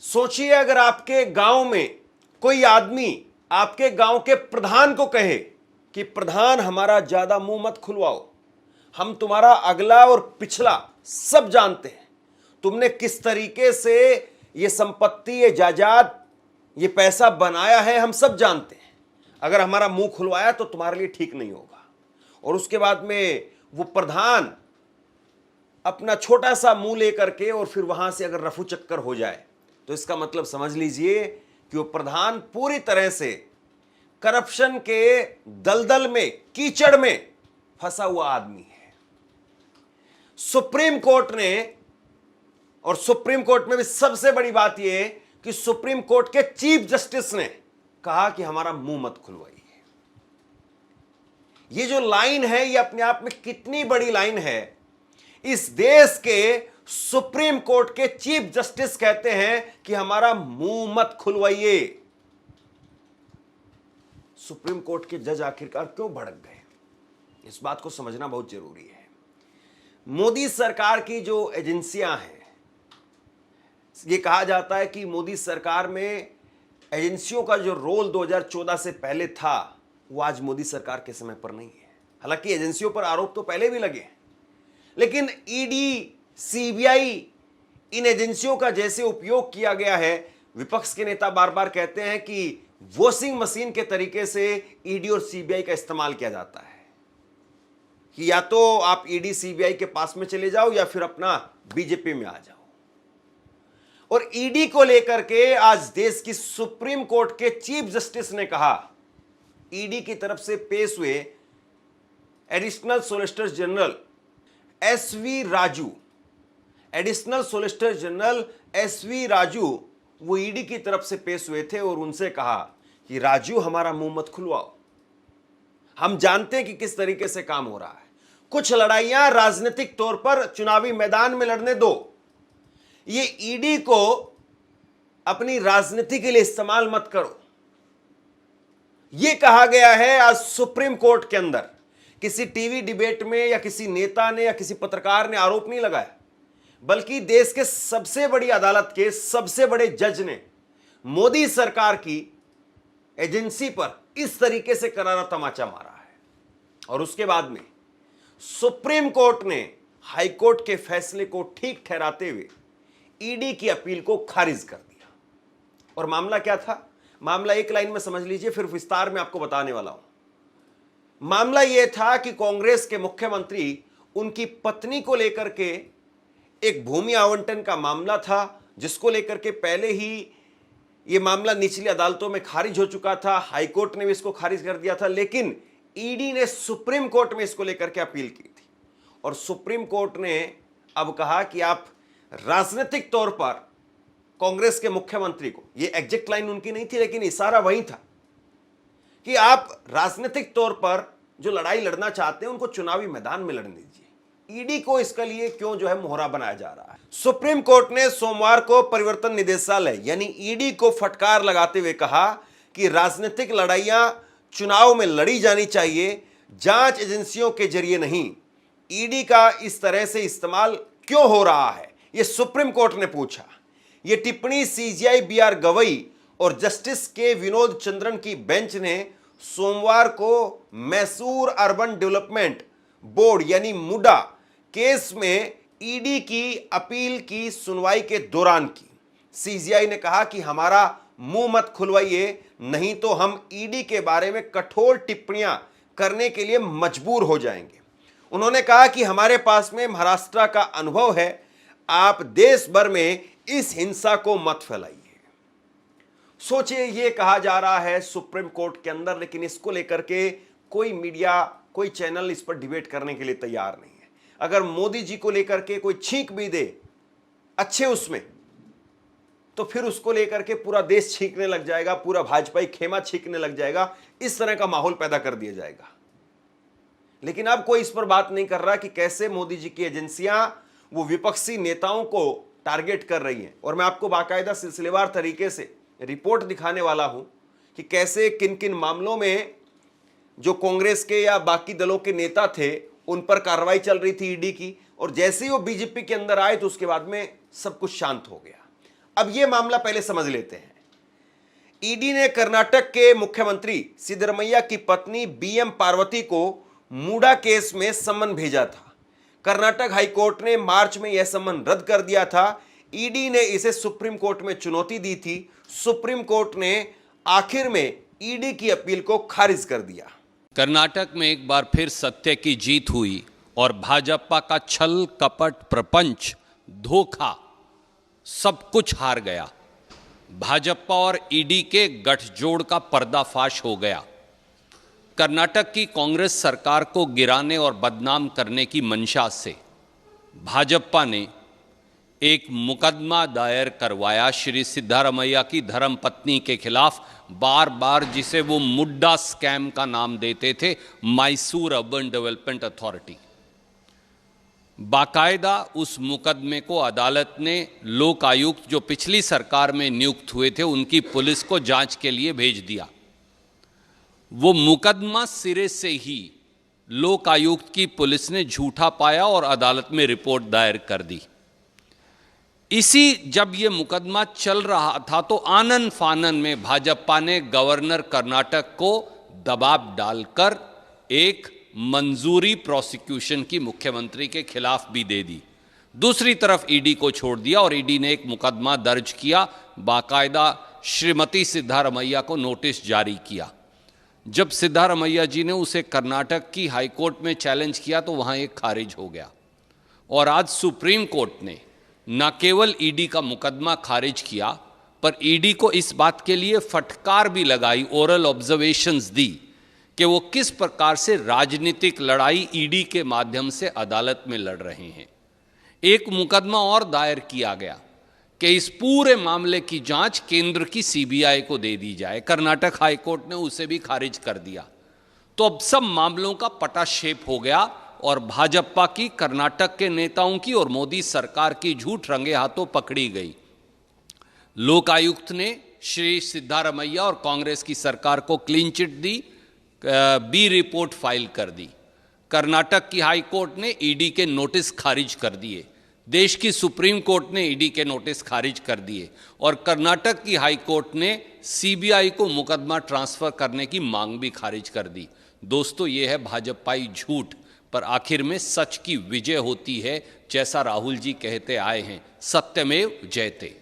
सोचिए अगर आपके गांव में कोई आदमी आपके गांव के प्रधान को कहे कि प्रधान हमारा ज्यादा मुंह मत खुलवाओ, हम तुम्हारा अगला और पिछला सब जानते हैं, तुमने किस तरीके से ये संपत्ति, ये जायदाद, ये पैसा बनाया है, हम सब जानते हैं, अगर हमारा मुंह खुलवाया तो तुम्हारे लिए ठीक नहीं होगा। और उसके बाद में वो प्रधान अपना छोटा सा मुंह लेकर के और फिर वहां से अगर रफू चक्कर हो जाए तो इसका मतलब समझ लीजिए कि वो प्रधान पूरी तरह से करप्शन के दलदल में, कीचड़ में फंसा हुआ आदमी है। सुप्रीम कोर्ट ने, और सुप्रीम कोर्ट में भी सबसे बड़ी बात यह कि सुप्रीम कोर्ट के चीफ जस्टिस ने कहा कि हमारा मुंह मत खुलवाइए। ये जो लाइन है ये अपने आप में कितनी बड़ी लाइन है। इस देश के सुप्रीम कोर्ट के चीफ जस्टिस कहते हैं कि हमारा मुंह मत खुलवाइए। सुप्रीम कोर्ट के जज आखिरकार क्यों भड़क गए, इस बात को समझना बहुत जरूरी है। मोदी सरकार की जो एजेंसियां हैं, ये कहा जाता है कि मोदी सरकार में एजेंसियों का जो रोल 2014 से पहले था वो आज मोदी सरकार के समय पर नहीं है। हालांकि एजेंसियों पर आरोप तो पहले भी लगे, लेकिन ईडी, सीबीआई, इन एजेंसियों का जैसे उपयोग किया गया है, विपक्ष के नेता बार बार कहते हैं कि वॉशिंग मशीन के तरीके से ईडी और सीबीआई का इस्तेमाल किया जाता है कि या तो आप ईडी सीबीआई के पास में चले जाओ या फिर अपना बीजेपी में आ जाओ। और ईडी को लेकर के आज देश की सुप्रीम कोर्ट के चीफ जस्टिस ने कहा, ईडी की तरफ से पेश हुए additional solicitor general SV Raju, additional solicitor general SV Raju वो ईडी की तरफ से पेश हुए थे और उनसे कहा कि राजू हमारा मुंह मत खुलवाओ, हम जानते हैं कि किस तरीके से काम हो रहा है, कुछ लड़ाइयां राजनीतिक तौर पर चुनावी मैदान में लड़ने दो, ये ईडी को अपनी राजनीति के लिए इस्तेमाल मत करो। यह कहा गया है आज सुप्रीम कोर्ट के अंदर। किसी टीवी डिबेट में या किसी नेता ने या किसी पत्रकार ने आरोप नहीं लगाया, बल्कि देश के सबसे बड़ी अदालत के सबसे बड़े जज ने मोदी सरकार की एजेंसी पर इस तरीके से करारा तमाचा मारा है। और उसके बाद में सुप्रीम कोर्ट ने हाई कोर्ट के फैसले को ठीक ठहराते हुए ईडी की अपील को खारिज कर दिया। और मामला क्या था? मामला एक लाइन में समझ लीजिए, फिर विस्तार में आपको बताने वाला हूं। मामला यह था कि कांग्रेस के मुख्यमंत्री, उनकी पत्नी को लेकर के एक भूमि आवंटन का मामला था, जिसको लेकर के पहले ही यह मामला निचली अदालतों में खारिज हो चुका था, हाई कोर्ट ने भी इसको खारिज कर दिया था, लेकिन ईडी ने सुप्रीम कोर्ट में इसको लेकर के अपील की थी। और सुप्रीम कोर्ट ने अब कहा कि आप राजनीतिक तौर पर कांग्रेस के मुख्यमंत्री को, यह एग्जैक्ट लाइन उनकी नहीं थी लेकिन इशारा वही था, कि आप राजनीतिक तौर पर जो लड़ाई लड़ना चाहते हैं उनको चुनावी मैदान में लड़ने दीजिए। ईडी को इसके लिए क्यों जो है मोहरा बनाया जा रहा है? सुप्रीम कोर्ट ने सोमवार को परिवर्तन निदेशालय यानी ईडी को फटकार लगाते हुए कहा कि राजनीतिक लड़ाइयां चुनाव में लड़ी जानी चाहिए, जांच एजेंसियों के जरिए नहीं। ईडी का इस तरह से इस्तेमाल क्यों हो रहा है, यह सुप्रीम कोर्ट ने पूछा। यह टिप्पणी सीजीआई बीआर गवई और जस्टिस के विनोद चंद्रन की बेंच ने सोमवार को मैसूर अर्बन डेवलपमेंट बोर्ड यानी मुडा केस में ईडी की अपील की सुनवाई के दौरान की। सीजीआई ने कहा कि हमारा मुंह मत खुलवाइए, नहीं तो हम ईडी के बारे में कठोर टिप्पणियां करने के लिए मजबूर हो जाएंगे। उन्होंने कहा कि हमारे पास में महाराष्ट्र का अनुभव है, आप देश भर में इस हिंसा को मत फैलाइए। सोचिए, यह कहा जा रहा है सुप्रीम कोर्ट के अंदर, लेकिन इसको लेकर के कोई मीडिया, कोई चैनल इस पर डिबेट करने के लिए तैयार नहीं है। अगर मोदी जी को लेकर के कोई छींक भी दे अच्छे उसमें, तो फिर उसको लेकर के पूरा देश छींकने लग जाएगा, पूरा भाजपाई खेमा छींकने लग जाएगा, इस तरह का माहौल पैदा कर दिया जाएगा। लेकिन अब कोई इस पर बात नहीं कर रहा कि कैसे मोदी जी की एजेंसियां वो विपक्षी नेताओं को टारगेट कर रही हैं। और मैं आपको बाकायदा सिलसिलेवार तरीके से रिपोर्ट दिखाने वाला हूं कि कैसे किन किन मामलों में जो कांग्रेस के या बाकी दलों के नेता थे उन पर कार्रवाई चल रही थी ईडी की, और जैसे ही वो बीजेपी के अंदर आए तो उसके बाद में सब कुछ शांत हो गया। अब यह मामला पहले समझ लेते हैं। ईडी ने कर्नाटक के मुख्यमंत्री सिद्धरमैया की पत्नी बीएम पार्वती को मूडा केस में सम्मन भेजा था। कर्नाटक हाईकोर्ट ने मार्च में यह सम्मन रद्द कर दिया था। ईडी ने इसे सुप्रीम कोर्ट में चुनौती दी थी। सुप्रीम कोर्ट ने आखिर में ईडी की अपील को खारिज कर दिया। कर्नाटक में एक बार फिर सत्य की जीत हुई और भाजपा का छल कपट प्रपंच धोखा सब कुछ हार गया। भाजपा और ईडी के गठजोड़ का पर्दाफाश हो गया। कर्नाटक की कांग्रेस सरकार को गिराने और बदनाम करने की मंशा से भाजपा ने एक मुकदमा दायर करवाया श्री सिद्धारमैया की धर्मपत्नी के खिलाफ, बार बार जिसे वो मुड्डा स्कैम का नाम देते थे, मैसूर अर्बन डेवलपमेंट अथॉरिटी। बाकायदा उस मुकदमे को अदालत ने लोक आयुक्त जो पिछली सरकार में नियुक्त हुए थे उनकी पुलिस को जांच के लिए भेज दिया। वो मुकदमा सिरे से ही लोक आयुक्त की पुलिस ने झूठा पाया और अदालत में रिपोर्ट दायर कर दी। जब ये मुकदमा चल रहा था तो आनन फानन में भाजपा ने गवर्नर कर्नाटक को दबाव डालकर एक मंजूरी प्रोसिक्यूशन की मुख्यमंत्री के खिलाफ भी दे दी। दूसरी तरफ ईडी को छोड़ दिया और ईडी ने एक मुकदमा दर्ज किया, बाकायदा श्रीमती सिद्धारमैया को नोटिस जारी किया। जब सिद्धारमैया जी ने उसे कर्नाटक की हाईकोर्ट में चैलेंज किया तो वहां एक खारिज हो गया और आज सुप्रीम कोर्ट ने न केवल ईडी का मुकदमा खारिज किया पर ईडी को इस बात के लिए फटकार भी लगाई, ओरल ऑब्जर्वेशंस दी कि वो किस प्रकार से राजनीतिक लड़ाई ईडी के माध्यम से अदालत में लड़ रहे हैं। एक मुकदमा और दायर किया गया कि इस पूरे मामले की जांच केंद्र की सीबीआई को दे दी जाए। कर्नाटक हाईकोर्ट ने उसे भी खारिज कर दिया। तो अब सब मामलों का पटाक्षेप हो गया और भाजपा की, कर्नाटक के नेताओं की और मोदी सरकार की झूठ रंगे हाथों पकड़ी गई। लोकायुक्त ने श्री सिद्धारमैया और कांग्रेस की सरकार को क्लीन चिट दी, बी रिपोर्ट फाइल कर दी। कर्नाटक की हाई कोर्ट ने ईडी के नोटिस खारिज कर दिए। देश की सुप्रीम कोर्ट ने ईडी के नोटिस खारिज कर दिए और कर्नाटक की हाई कोर्ट ने सीबीआई को मुकदमा ट्रांसफर करने की मांग भी खारिज कर दी। दोस्तों, ये है भाजपाई झूठ, पर आखिर में सच की विजय होती है। जैसा राहुल जी कहते आए हैं, सत्यमेव जयते।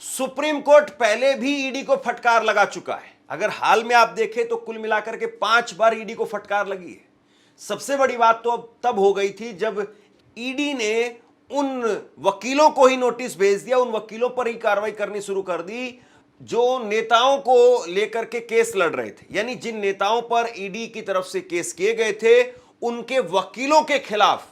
सुप्रीम कोर्ट पहले भी ईडी को फटकार लगा चुका है। अगर हाल में आप देखें तो कुल मिलाकर के 5 बार ईडी को फटकार लगी है। सबसे बड़ी बात तो अब तब हो गई थी जब ईडी ने उन वकीलों को ही नोटिस भेज दिया, उन वकीलों पर ही कार्रवाई करनी शुरू कर दी जो नेताओं को लेकर के केस लड़ रहे थे। यानी जिन नेताओं पर ईडी की तरफ से केस किए गए थे उनके वकीलों के खिलाफ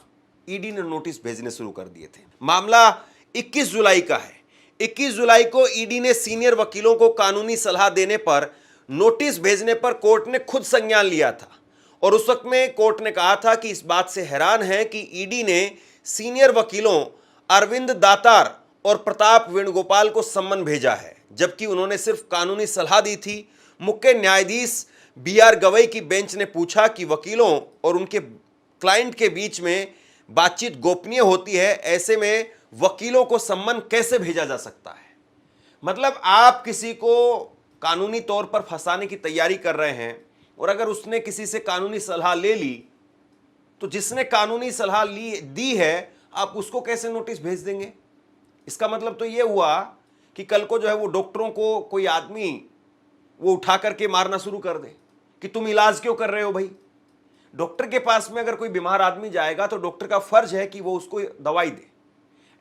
ईडी ने नोटिस भेजने शुरू कर दिए थे। मामला 21 जुलाई का है। 21 जुलाई को ईडी ने सीनियर वकीलों को कानूनी सलाह देने पर नोटिस भेजने पर कोर्ट ने खुद संज्ञान लिया था और उस वक्त में कोर्ट ने कहा था कि इस बात से हैरान है कि ईडी ने सीनियर वकीलों अरविंद दातार और प्रताप वेणुगोपाल को सम्मन भेजा है, जबकि उन्होंने सिर्फ कानूनी सलाह दी थी। मुख्य न्यायाधीश बीआर गवई की बेंच ने पूछा कि वकीलों और उनके क्लाइंट के बीच में बातचीत गोपनीय होती है, ऐसे में वकीलों को सम्मन कैसे भेजा जा सकता है? मतलब आप किसी को कानूनी तौर पर फंसाने की तैयारी कर रहे हैं और अगर उसने किसी से कानूनी सलाह ले ली तो जिसने कानूनी सलाह दी है आप उसको कैसे नोटिस भेज देंगे? इसका मतलब तो यह हुआ कि कल को जो है वो डॉक्टरों को कोई आदमी वो उठा करके मारना शुरू कर दे कि तुम इलाज क्यों कर रहे हो भाई। डॉक्टर के पास में अगर कोई बीमार आदमी जाएगा तो डॉक्टर का फर्ज है कि वो उसको दवाई दे।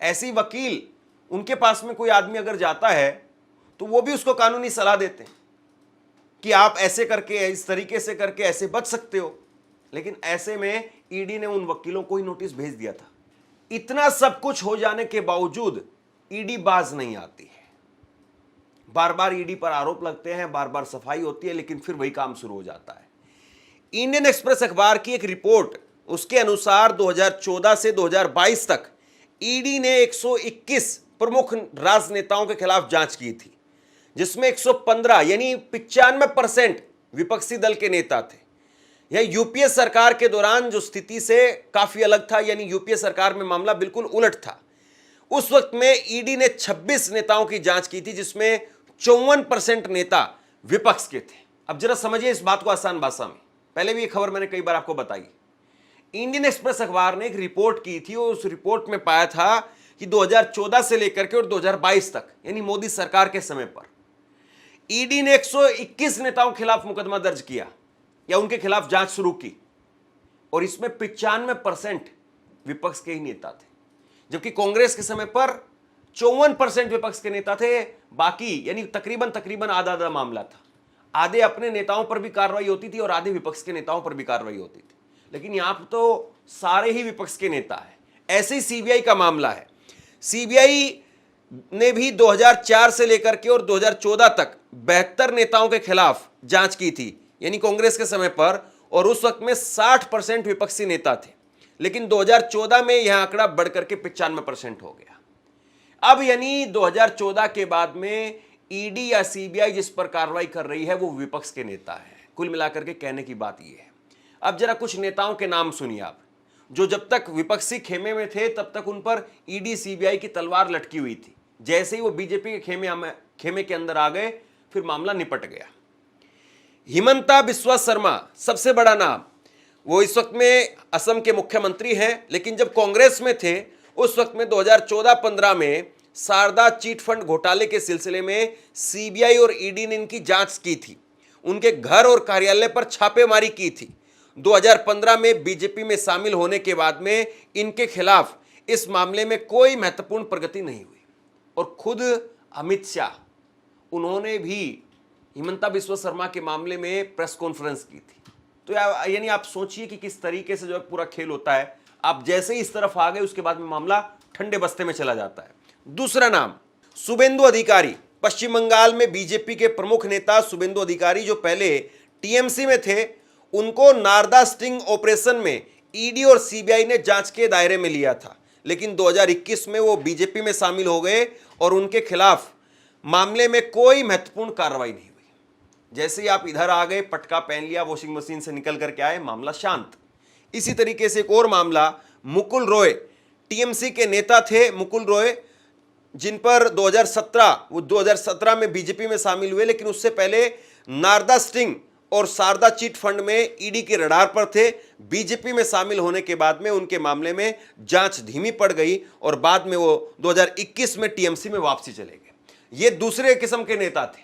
ऐसे ही वकील, उनके पास में कोई आदमी अगर जाता है तो वो भी उसको कानूनी सलाह देते हैं कि आप ऐसे करके, इस तरीके से करके ऐसे बच सकते हो। लेकिन ऐसे में ईडी ने उन वकीलों को ही नोटिस भेज दिया था। इतना सब कुछ हो जाने के बावजूद ईडी बाज नहीं आती है। बार बार ईडी पर आरोप लगते हैं, बार बार सफाई होती है, लेकिन फिर वही काम शुरू हो जाता है। इंडियन एक्सप्रेस अखबार की एक रिपोर्ट, उसके अनुसार 2014 से 2022 तक ईडी ने 121 प्रमुख राजनेताओं के खिलाफ जांच की थी, जिसमें 115 यानी 95% विपक्षी दल के नेता थे। यह यूपीए सरकार के दौरान जो स्थिति से काफी अलग था, यानी यूपीए सरकार में मामला बिल्कुल उलट था। उस वक्त में ईडी ने 26 नेताओं की जांच की थी, जिसमें 54% नेता विपक्ष के थे। अब जरा समझिए इस बात को आसान भाषा में। पहले भी ये खबर मैंने कई बार आपको बताई। इंडियन एक्सप्रेस अखबार ने एक रिपोर्ट की थी और उस रिपोर्ट में पाया था कि 2014 से लेकर के और 2022 तक, यानी मोदी सरकार के समय पर, ईडी ने 121 नेताओं के खिलाफ मुकदमा दर्ज किया या उनके खिलाफ जांच शुरू की, और इसमें 95% विपक्ष के ही नेता थे, जबकि कांग्रेस के समय पर 54% विपक्ष के नेता थे। बाकी यानी तकरीबन आधा आधा मामला था। आधे अपने नेताओं पर भी कार्रवाई होती थी और आधे विपक्ष के नेताओं पर भी कार्रवाई होती थी, लेकिन यहां पर तो सारे ही विपक्ष के नेता हैं। ऐसे ही सीबीआई का मामला है। सीबीआई ने भी 2004 से लेकर के और 2014 तक 72 नेताओं के खिलाफ जांच की थी, यानी कांग्रेस के समय पर, और उस वक्त में 60% विपक्षी नेता थे। लेकिन 2014 में यह आंकड़ा बढ़कर के 95% हो गया। अब यानी 2014 के बाद में ईडी या सीबीआई जिस पर कार्रवाई कर रही है वो विपक्ष के नेता है। कुल मिलाकर के कहने की बात यह है। अब जरा कुछ नेताओं के नाम सुनिए आप, जो जब तक विपक्षी खेमे में थे तब तक उन पर ईडी सीबीआई की तलवार लटकी हुई थी। जैसे ही वो बीजेपी के खेमे के अंदर आ गए, फिर मामला निपट गया। हिमंता बिस्वा शर्मा सबसे बड़ा नाम। वो इस वक्त में असम के मुख्यमंत्री हैं, लेकिन जब कांग्रेस में थे उस वक्त में 2014-15 में शारदा चिट फंड घोटाले के सिलसिले में सीबीआई और ईडी ने इनकी जांच की थी। उनके घर और कार्यालय पर छापेमारी की थी। 2015 में बीजेपी में शामिल होने के बाद में इनके खिलाफ इस मामले में कोई महत्वपूर्ण प्रगति नहीं हुई, और खुद अमित शाह, उन्होंने भी हिमंता बिस्वा शर्मा के मामले में प्रेस कॉन्फ्रेंस की थी। तो यानी आप सोचिए कि किस तरीके से जो है पूरा खेल होता है। आप जैसे ही इस तरफ आ गए उसके बाद में मामला ठंडे बस्ते में चला जाता है। दूसरा नाम शुभेंदु अधिकारी। पश्चिम बंगाल में बीजेपी के प्रमुख नेता शुभेंदु अधिकारी, जो पहले टीएमसी में थे, उनको नारदा स्टिंग ऑपरेशन में ईडी और सीबीआई ने जांच के दायरे में लिया था, लेकिन 2021 में वो बीजेपी में शामिल हो गए और उनके खिलाफ मामले में कोई महत्वपूर्ण कार्रवाई नहीं हुई। जैसे ही आप इधर आ गए, पटका पहन लिया, वॉशिंग मशीन से निकल करके आए, मामला शांत। इसी तरीके से एक और मामला, मुकुल रॉय, टीएमसी के नेता थे मुकुल रॉय, जिन पर 2017 में बीजेपी में शामिल हुए, लेकिन उससे पहले नारदा स्टिंग और शारदा चिट फंड में ईडी के रडार पर थे। बीजेपी में शामिल होने के बाद में उनके मामले में जांच धीमी पड़ गई और बाद में वो 2021 में टीएमसी में वापसी चले गए। ये दूसरे किस्म के नेता थे।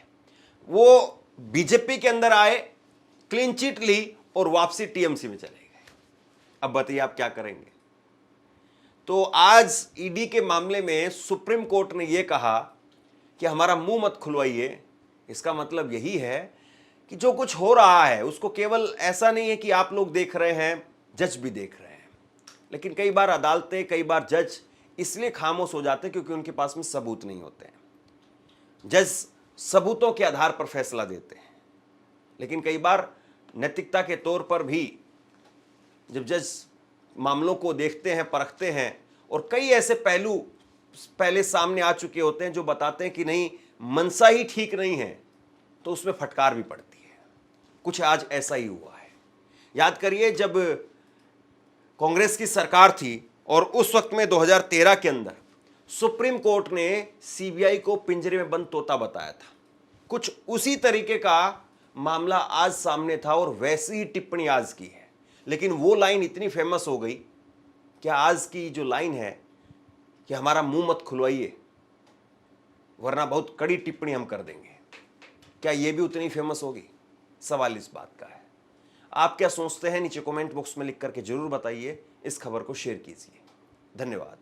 वो बीजेपी के अंदर आए, क्लीन चिट ली और वापसी टीएमसी में चले गए। अब बताइए आप क्या करेंगे। तो आज ईडी के मामले में सुप्रीम कोर्ट ने यह कहा कि हमारा मुंह मत खुलवाइए। इसका मतलब यही है कि जो कुछ हो रहा है उसको केवल ऐसा नहीं है कि आप लोग देख रहे हैं, जज भी देख रहे हैं। लेकिन कई बार अदालतें, कई बार जज इसलिए खामोश हो जाते हैं क्योंकि उनके पास में सबूत नहीं होते हैं। जज सबूतों के आधार पर फैसला देते हैं, लेकिन कई बार नैतिकता के तौर पर भी जब जज मामलों को देखते हैं, परखते हैं, और कई ऐसे पहलू पहले सामने आ चुके होते हैं जो बताते हैं कि नहीं, मंशा ही ठीक नहीं है, तो उसमें फटकार भी पड़ती है। कुछ आज ऐसा ही हुआ है। याद करिए, जब कांग्रेस की सरकार थी और उस वक्त में 2013 के अंदर सुप्रीम कोर्ट ने सीबीआई को पिंजरे में बंद तोता बताया था। कुछ उसी तरीके का मामला आज सामने था और वैसी ही टिप्पणी आज की है। लेकिन वो लाइन इतनी फेमस हो गई कि आज की जो लाइन है कि हमारा मुंह मत खुलवाइए वरना बहुत कड़ी टिप्पणी हम कर देंगे, क्या ये भी उतनी फेमस होगी? सवाल इस बात का है। आप क्या सोचते हैं? नीचे कमेंट बॉक्स में लिख करके जरूर बताइए। इस खबर को शेयर कीजिए। धन्यवाद।